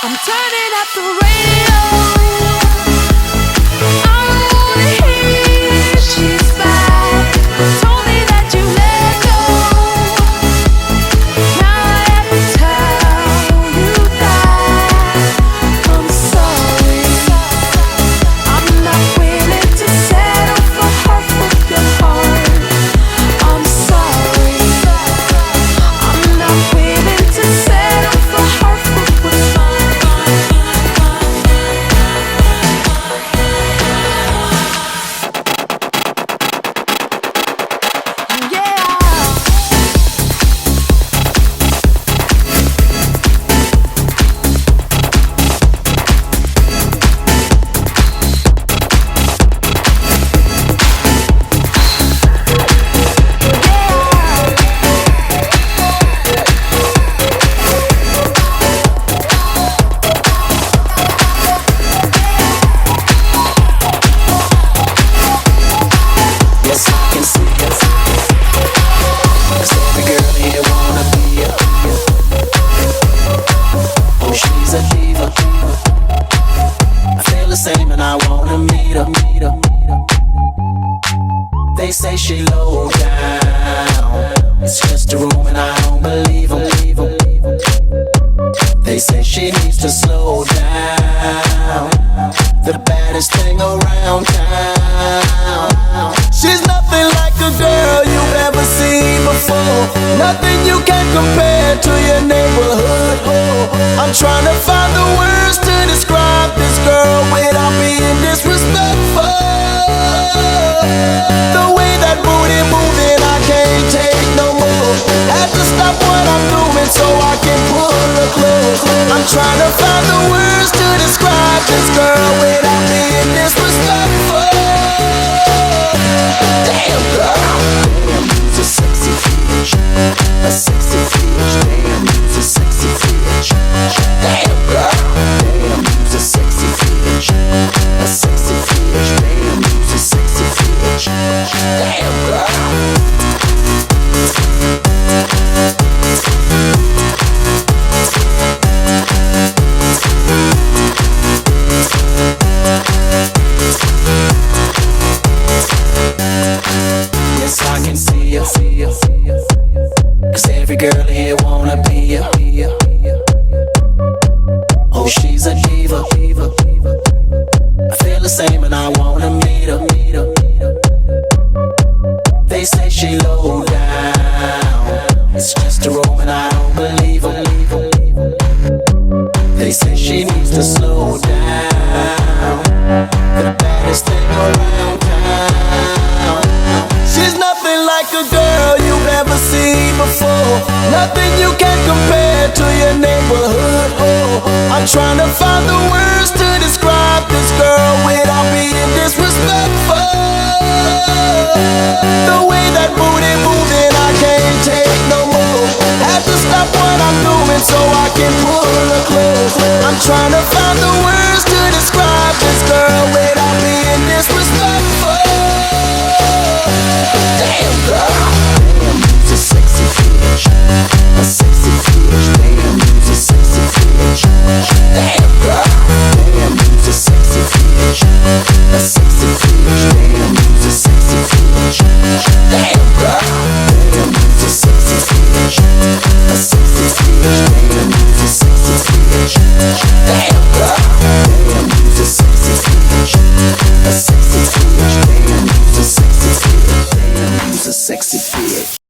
I'm turning up the radio. I wanna hear she's back. Told me that you let go. Now I have to tell you that I'm sorry. I'm not willing to settle for half of your heart. I'm sorry. I'm not willing to settle for half of what's mine. Yes, I can see it. 'Cause every girl here wanna be ya. Oh, she's a diva. I feel the same and I wanna meet her. They say she low down. It's just a room and I don't believe 'em. They say she needs to slow down. The baddest thing around town. She's nothing like a girl you've ever seen before. Nothing you can compare to your neighborhood. I'm trying to find the words to describe this girl without being disrespectful. The way that booty moving, I can't take no more. Have to stop what I'm doing so I can pull her close. I'm trying to find the words to describe this girl without being disrespectful. Damn girl, damn, you's a sexy bitch, a sexy bitch. Damn, you's a sexy bitch. Damn girl, damn, you's a sexy bitch, a sexy bitch. Damn, you's a sexy bitch. Damn girl. Yes, I can see ya. 'Cause every girl here wanna be ya. Oh, she's a diva. I feel the same and I wanna meet her. They say she low down. It's just a room and I don't believe 'em. They say she needs to slow down. The baddest thing around town. She's nothing like a girl you've ever seen before. Nothing you can compare to your neighborhood. I'm trying to find the words to describe this girl without being disrespectful. The way that booty moving, I can't take no more. Have to stop what I'm doing so I can pull her close. I'm trying to find the words to describe this girl without being disrespectful. Damn girl, damn, you's a sexy bitch, a sexy bitch. Damn, you's a sexy bitch. Damn girl, damn, you's a sexy bitch, a sexy bitch. Damn, you's a sexy bitch. Damn girl, damn, you's a sexy bitch, a sexy bitch. Damn, you's a sexy bitch. Damn girl, damn, you's a sexy bitch, a sexy bitch. Damn, you's a sexy bitch. Damn, you's a sexy bitch.